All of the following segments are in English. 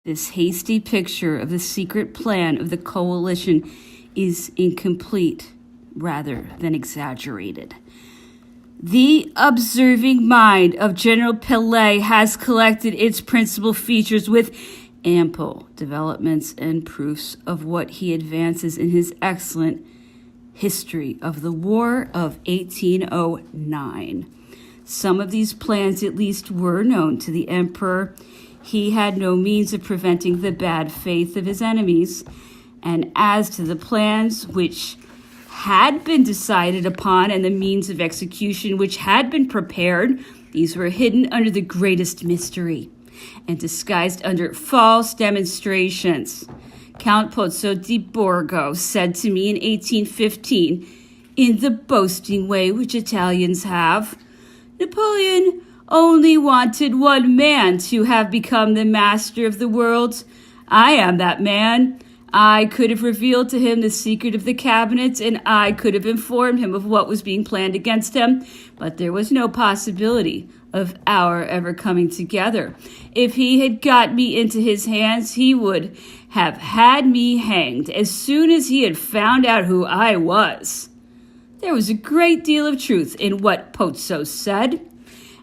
This hasty picture of the secret plan of the coalition is incomplete rather than exaggerated. The observing mind of General Pelé has collected its principal features with ample developments and proofs of what he advances in his excellent History of the War of 1809. Some of these plans at least were known to the emperor. He had no means of preventing the bad faith of his enemies. And as to the plans which had been decided upon and the means of execution which had been prepared, these were hidden under the greatest mystery and disguised under false demonstrations. Count Pozzo di Borgo said to me in 1815, in the boasting way which Italians have, Napoleon only wanted one man to have become the master of the world. I am that man. I could have revealed to him the secret of the cabinet, and I could have informed him of what was being planned against him, but there was no possibility of our ever coming together. If he had got me into his hands, he would have had me hanged as soon as he had found out who I was. There was a great deal of truth in what Pozzo said.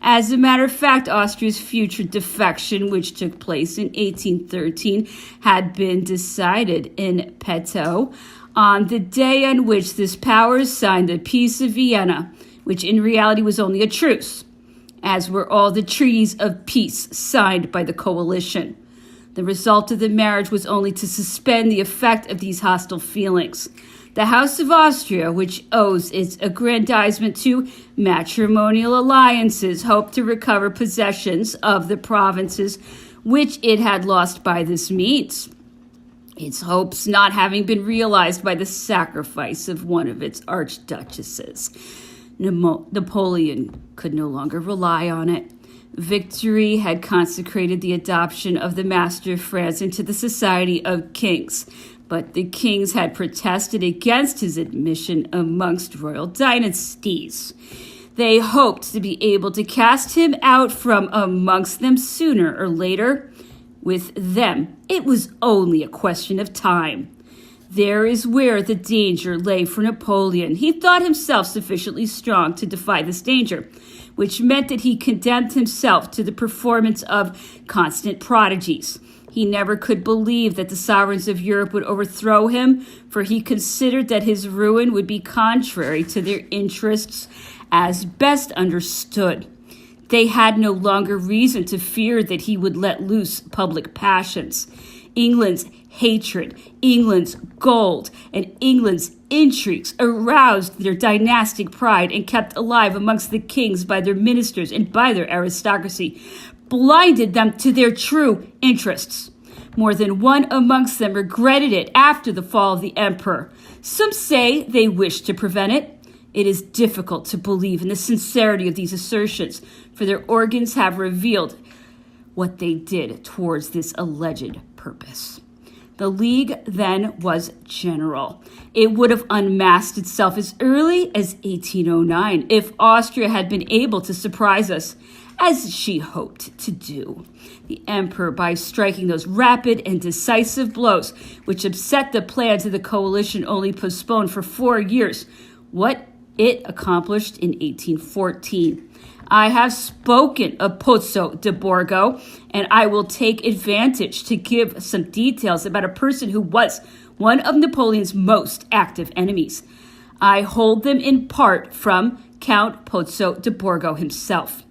As a matter of fact, Austria's future defection, which took place in 1813, had been decided in petto on the day on which this power signed the Peace of Vienna, which in reality was only a truce, as were all the treaties of peace signed by the coalition. The result of the marriage was only to suspend the effect of these hostile feelings. The House of Austria, which owes its aggrandizement to matrimonial alliances, hoped to recover possessions of the provinces which it had lost by this means, its hopes not having been realized by the sacrifice of one of its archduchesses. Napoleon could no longer rely on it. Victory had consecrated the adoption of the master of France into the Society of Kings, but the kings had protested against his admission amongst royal dynasties. They hoped to be able to cast him out from amongst them sooner or later. With them, it was only a question of time. There is where the danger lay for Napoleon. He thought himself sufficiently strong to defy this danger, which meant that he condemned himself to the performance of constant prodigies. He never could believe that the sovereigns of Europe would overthrow him, for he considered that his ruin would be contrary to their interests as best understood. They had no longer reason to fear that he would let loose public passions. England's hatred, England's gold, and England's intrigues aroused their dynastic pride and kept alive amongst the kings by their ministers and by their aristocracy, blinded them to their true interests. More than one amongst them regretted it after the fall of the emperor. Some say they wished to prevent it. It is difficult to believe in the sincerity of these assertions, for their organs have revealed what they did towards this alleged purpose. The League then was general. It would have unmasked itself as early as 1809 if Austria had been able to surprise us, as she hoped to do. The emperor, by striking those rapid and decisive blows which upset the plans of the coalition, only postponed for 4 years what it accomplished in 1814. I have spoken of Pozzo di Borgo, and I will take advantage to give some details about a person who was one of Napoleon's most active enemies. I hold them in part from Count Pozzo di Borgo himself.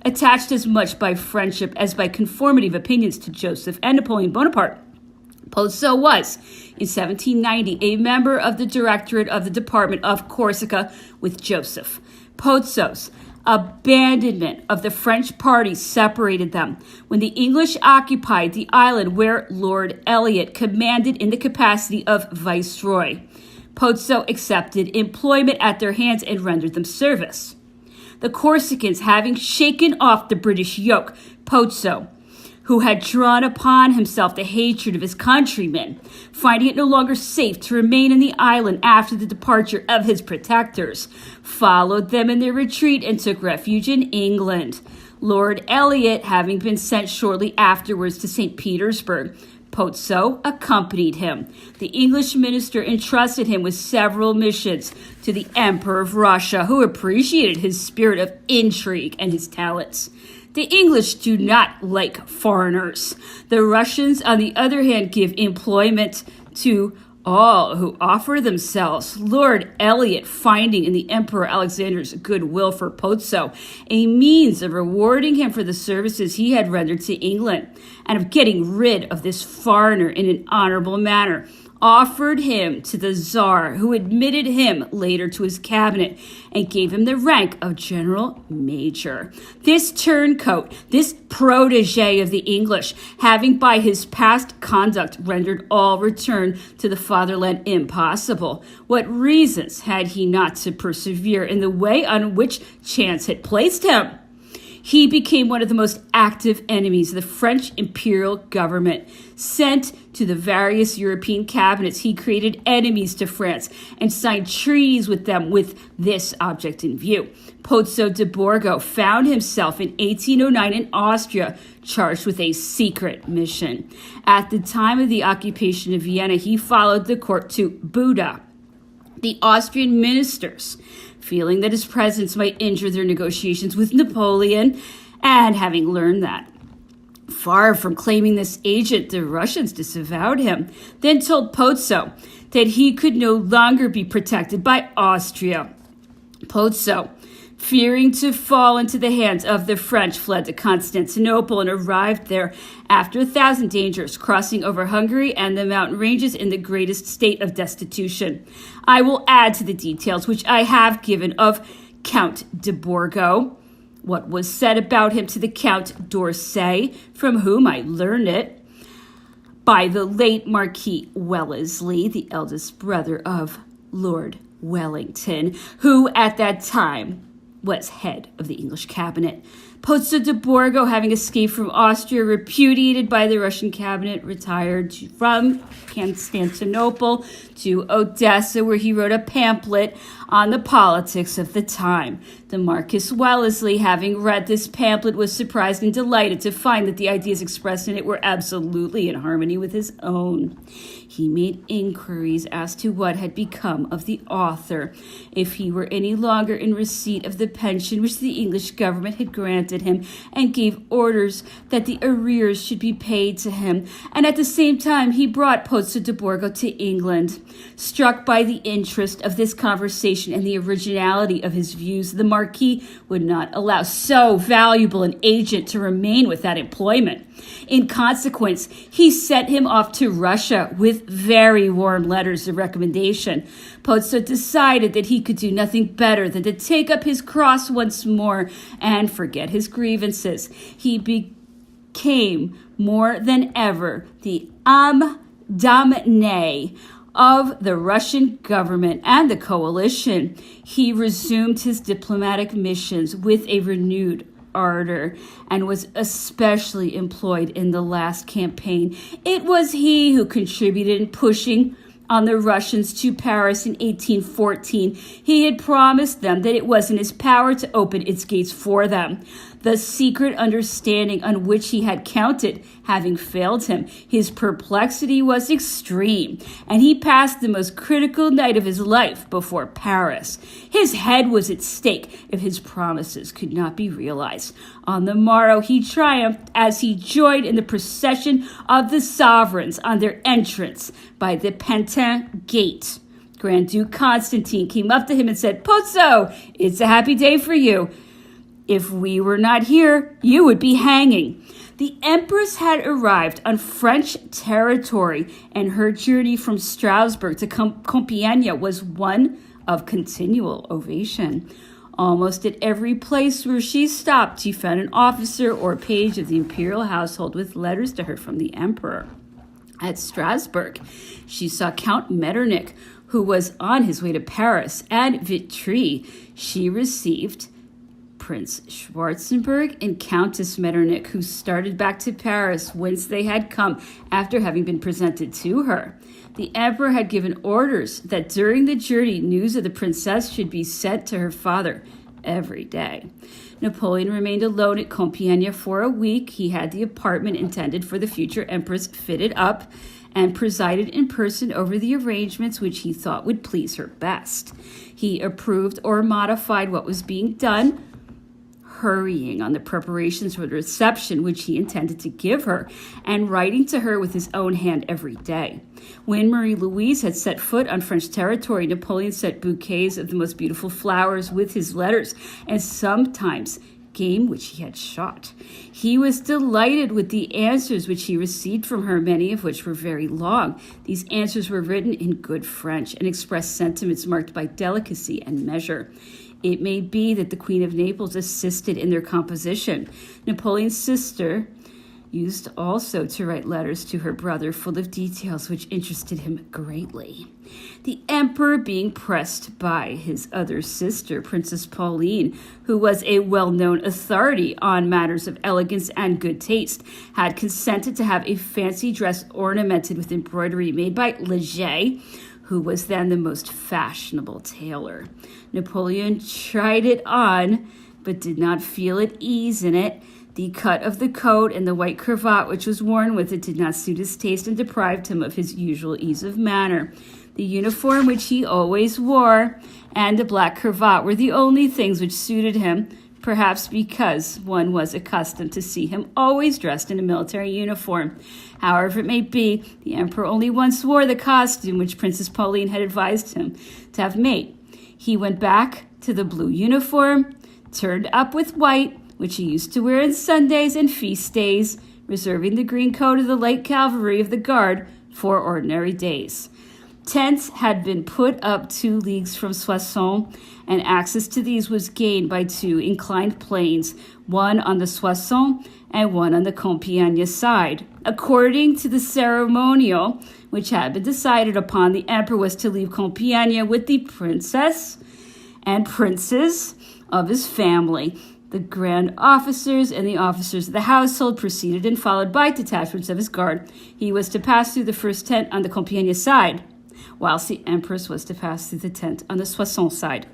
Attached as much by friendship as by conformity of opinions to Joseph and Napoleon Bonaparte, Pozzo was, in 1790, a member of the Directorate of the Department of Corsica with Joseph. Pozzo's abandonment of the French party separated them when the English occupied the island where Lord Eliot commanded in the capacity of viceroy. Pozzo accepted employment at their hands and rendered them service. The Corsicans having shaken off the British yoke, Pozzo, who had drawn upon himself the hatred of his countrymen, finding it no longer safe to remain in the island after the departure of his protectors, followed them in their retreat and took refuge in England. Lord Eliot having been sent shortly afterwards to St. Petersburg. Pozzo accompanied him. The English minister entrusted him with several missions to the Emperor of Russia, who appreciated his spirit of intrigue and his talents. The English do not like foreigners. The Russians, on the other hand, give employment to all who offer themselves. Lord Eliot, finding in the Emperor Alexander's goodwill for Pozzo a means of rewarding him for the services he had rendered to England and of getting rid of this foreigner in an honorable manner, offered him to the Tsar, who admitted him later to his cabinet and gave him the rank of general major. This turncoat, this protege of the English, having by his past conduct rendered all return to the fatherland impossible, what reasons had he not to persevere in the way on which chance had placed him? He became one of the most active enemies of the French imperial government. Sent to the various European cabinets, he created enemies to France and signed treaties with them with this object in view. Pozzo di Borgo found himself in 1809 in Austria, charged with a secret mission. At the time of the occupation of Vienna, he followed the court to Buda. The Austrian ministers, feeling that his presence might injure their negotiations with Napoleon, and having learned that, far from claiming this agent, the Russians disavowed him, then told Pozzo that he could no longer be protected by Austria. Pozzo, fearing to fall into the hands of the French, fled to Constantinople and arrived there after 1,000 dangers, crossing over Hungary and the mountain ranges in the greatest state of destitution. I will add to the details which I have given of Count de Borgo what was said about him to the Count d'Orsay, from whom I learned it by the late Marquis Wellesley, the eldest brother of Lord Wellington, who at that time was head of the English cabinet. Pozzo di Borgo, having escaped from Austria, repudiated by the Russian cabinet, retired from Constantinople to Odessa, where he wrote a pamphlet on the politics of the time. The Marquis Wellesley, having read this pamphlet, was surprised and delighted to find that the ideas expressed in it were absolutely in harmony with his own. He made inquiries as to what had become of the author, if he were any longer in receipt of the pension which the English government had granted him, and gave orders that the arrears should be paid to him, and at the same time he brought Pozzo di Borgo to England. Struck by the interest of this conversation and the originality of his views, the Marquis would not allow so valuable an agent to remain without employment. In consequence, he sent him off to Russia with very warm letters of recommendation. Pozzo decided that he could do nothing better than to take up his cross once more and forget his grievances. He became more than ever the âme damnée of the Russian government and the coalition. He resumed his diplomatic missions with a renewed ardor and was especially employed in the last campaign. It was he who contributed in pushing on the Russians to Paris in 1814. He had promised them that it was in his power to open its gates for them. The secret understanding on which he had counted having failed him, his perplexity was extreme, and he passed the most critical night of his life before Paris. His head was at stake if his promises could not be realized. On the morrow he triumphed as he joined in the procession of the sovereigns on their entrance by the Pantin Gate. Grand Duke Constantine came up to him and said, "Pozzo, it's a happy day for you. If we were not here, you would be hanging." The Empress had arrived on French territory, and her journey from Strasbourg to Compiègne was one of continual ovation. Almost at every place where she stopped, she found an officer or page of the imperial household with letters to her from the emperor. At Strasbourg, she saw Count Metternich, who was on his way to Paris. At Vitry, she received Prince Schwarzenberg and Countess Metternich, who started back to Paris, whence they had come after having been presented to her. The emperor had given orders that during the journey, news of the princess should be sent to her father every day. Napoleon remained alone at Compiègne for a week. He had the apartment intended for the future empress fitted up and presided in person over the arrangements which he thought would please her best. He approved or modified what was being done, hurrying on the preparations for the reception which he intended to give her, and writing to her with his own hand every day. When Marie-Louise had set foot on French territory, Napoleon sent bouquets of the most beautiful flowers with his letters, and sometimes game which he had shot. He was delighted with the answers which he received from her, many of which were very long. These answers were written in good French and expressed sentiments marked by delicacy and measure. It may be that the Queen of Naples assisted in their composition. Napoleon's sister used also to write letters to her brother full of details which interested him greatly. The emperor, being pressed by his other sister, Princess Pauline, who was a well-known authority on matters of elegance and good taste, had consented to have a fancy dress ornamented with embroidery made by Leger, who was then the most fashionable tailor. Napoleon tried it on, but did not feel at ease in it. The cut of the coat and the white cravat which was worn with it did not suit his taste and deprived him of his usual ease of manner. The uniform which he always wore and a black cravat were the only things which suited him, perhaps because one was accustomed to see him always dressed in a military uniform. However it may be, the emperor only once wore the costume which Princess Pauline had advised him to have made. He went back to the blue uniform, turned up with white, which he used to wear on Sundays and feast days, reserving the green coat of the light cavalry of the guard for ordinary days. Tents had been put up 2 leagues from Soissons, and access to these was gained by 2 inclined planes, one on the Soissons and one on the Compiègne side. According to the ceremonial, which had been decided upon, the emperor was to leave Compiègne with the princess and princes of his family. The grand officers and the officers of the household preceded and followed by detachments of his guard. He was to pass through the first tent on the Compiègne side, whilst the empress was to pass through the tent on the Soissons side.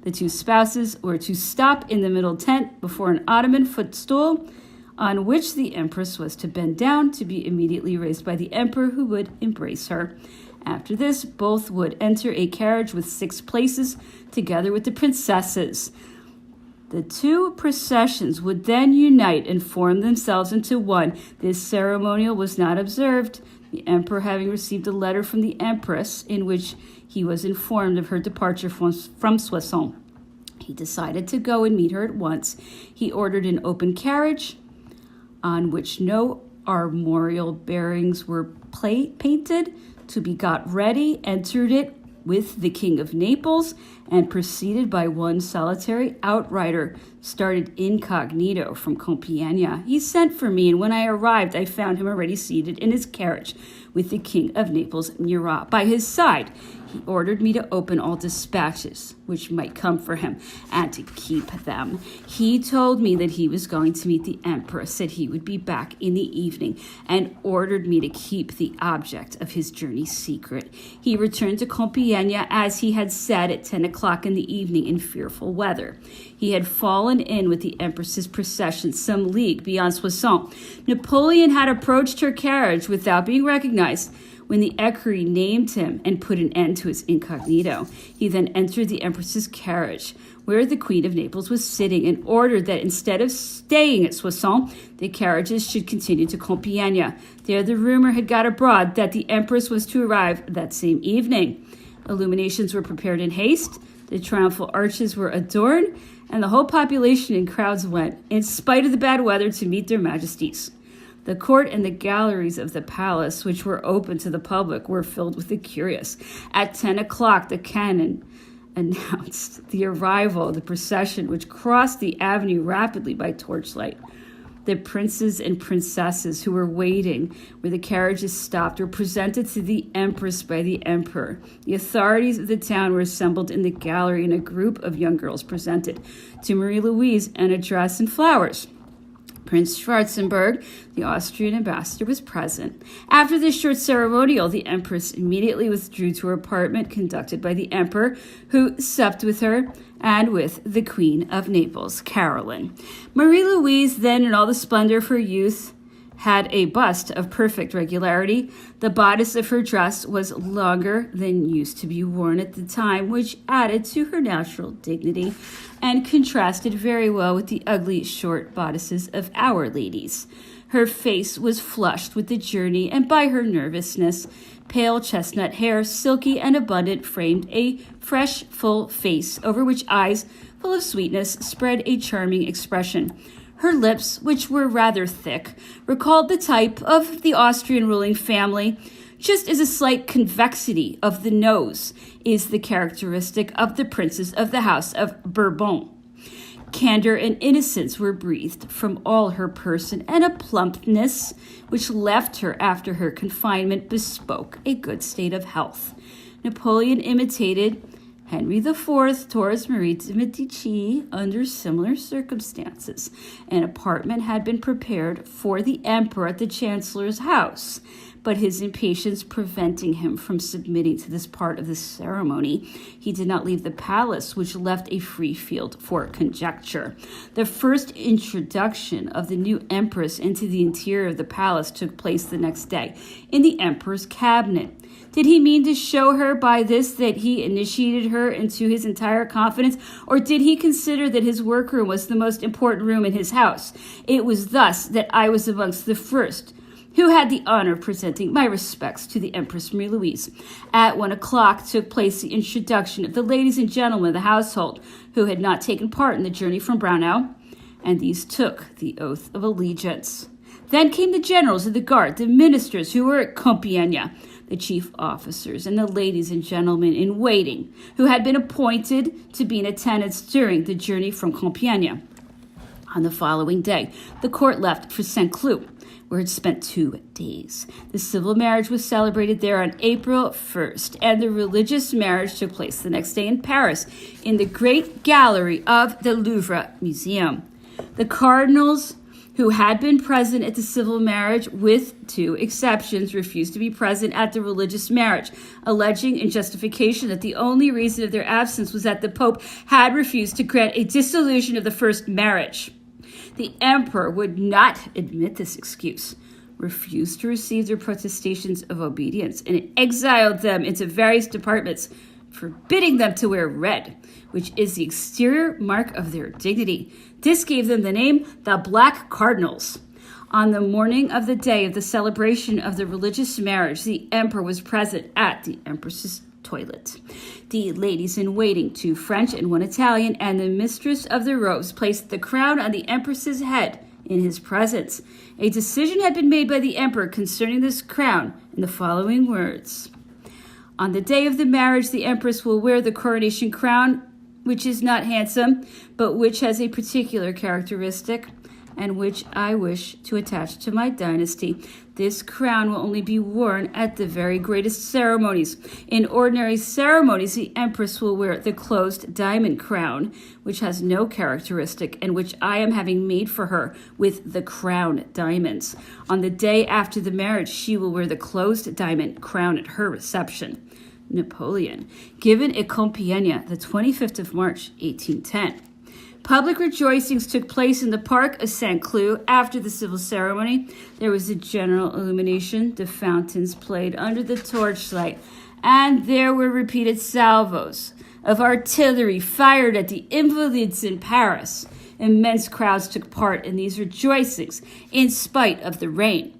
The 2 spouses were to stop in the middle tent before an ottoman footstool, on which the empress was to bend down to be immediately raised by the emperor, who would embrace her. After this, both would enter a carriage with 6 places, together with the princesses. The 2 processions would then unite and form themselves into one. This ceremonial was not observed, the emperor having received a letter from the empress in which he was informed of her departure from Soissons. He decided to go and meet her at once. He ordered an open carriage on which no armorial bearings were painted to be got ready, entered it with the King of Naples, and preceded by one solitary outrider, started incognito from Compiègne. He sent for me, and when I arrived, I found him already seated in his carriage with the King of Naples, Murat, by his side. He ordered me to open all dispatches which might come for him and to keep them. He told me that he was going to meet the emperor, said he would be back in the evening, and ordered me to keep the object of his journey secret. He returned to Compiègne, as he had said, at 10 o'clock in the evening in fearful weather. He had fallen in with the empress's procession some league beyond Soissons. Napoleon had approached her carriage without being recognized, when the equerry named him and put an end to his incognito. He then entered the empress's carriage, where the Queen of Naples was sitting, and ordered that instead of staying at Soissons, the carriages should continue to Compiègne. There the rumor had got abroad that the empress was to arrive that same evening. Illuminations were prepared in haste, the triumphal arches were adorned, and the whole population in crowds went, in spite of the bad weather, to meet their majesties. The court and the galleries of the palace, which were open to the public, were filled with the curious. At 10 o'clock, the cannon announced the arrival of the procession, which crossed the avenue rapidly by torchlight. The princes and princesses who were waiting where the carriages stopped were presented to the empress by the emperor. The authorities of the town were assembled in the gallery, and a group of young girls presented to Marie-Louise an address and flowers. Prince Schwarzenberg, the Austrian ambassador, was present. After this short ceremonial, the Empress immediately withdrew to her apartment, conducted by the Emperor, who supped with her and with the Queen of Naples, Caroline. Marie-Louise, then in all the splendor of her youth, had a bust of perfect regularity. The bodice of her dress was longer than used to be worn at the time, which added to her natural dignity and contrasted very well with the ugly short bodices of our ladies. Her face was flushed with the journey and by her nervousness. Pale chestnut hair, silky and abundant, framed a fresh, full face over which eyes full of sweetness spread a charming expression. Her lips, which were rather thick, recalled the type of the Austrian ruling family, just as a slight convexity of the nose is the characteristic of the princes of the House of Bourbon. Candor and innocence were breathed from all her person, and a plumpness which left her after her confinement bespoke a good state of health. Napoleon imitated Henry IV towards Marie de Medici under similar circumstances. An apartment had been prepared for the emperor at the chancellor's house, but his impatience preventing him from submitting to this part of the ceremony, he did not leave the palace, which left a free field for conjecture. The first introduction of the new empress into the interior of the palace took place the next day in the emperor's cabinet. Did he mean to show her by this that he initiated her into his entire confidence, or did he consider that his workroom was the most important room in his house? It was thus that I was amongst the first who had the honor of presenting my respects to the Empress Marie-Louise. At 1 o'clock took place the introduction of the ladies and gentlemen of the household who had not taken part in the journey from Braunau, and these took the oath of allegiance. Then came the generals of the guard, the ministers who were at Compiègne, the chief officers, and the ladies and gentlemen in waiting who had been appointed to be in attendance during the journey from Compiègne. On the following day, the court left for Saint-Cloud, where it spent 2 days. The civil marriage was celebrated there on April 1st, and the religious marriage took place the next day in Paris, in the great gallery of the Louvre Museum. The cardinals who had been present at the civil marriage, with 2 exceptions, refused to be present at the religious marriage, alleging in justification that the only reason of their absence was that the Pope had refused to grant a dissolution of the first marriage. The emperor would not admit this excuse, refused to receive their protestations of obedience, and exiled them into various departments, forbidding them to wear red, which is the exterior mark of their dignity. This gave them the name the Black Cardinals. On the morning of the day of the celebration of the religious marriage, the emperor was present at the empress's toilet. The ladies in waiting, 2 French and 1 Italian, and the mistress of the robes placed the crown on the empress's head in his presence. A decision had been made by the emperor concerning this crown in the following words: on the day of the marriage, the empress will wear the coronation crown, which is not handsome, but which has a particular characteristic, and which I wish to attach to my dynasty. This crown will only be worn at the very greatest ceremonies. In ordinary ceremonies, the empress will wear the closed diamond crown, which has no characteristic, and which I am having made for her with the crown diamonds. On the day after the marriage, she will wear the closed diamond crown at her reception. Napoleon, given at Compiègne, the 25th of March, 1810. Public rejoicings took place in the park of Saint-Cloud after the civil ceremony. There was a general illumination. The fountains played under the torchlight, and there were repeated salvos of artillery fired at the invalids in Paris. Immense crowds took part in these rejoicings in spite of the rain.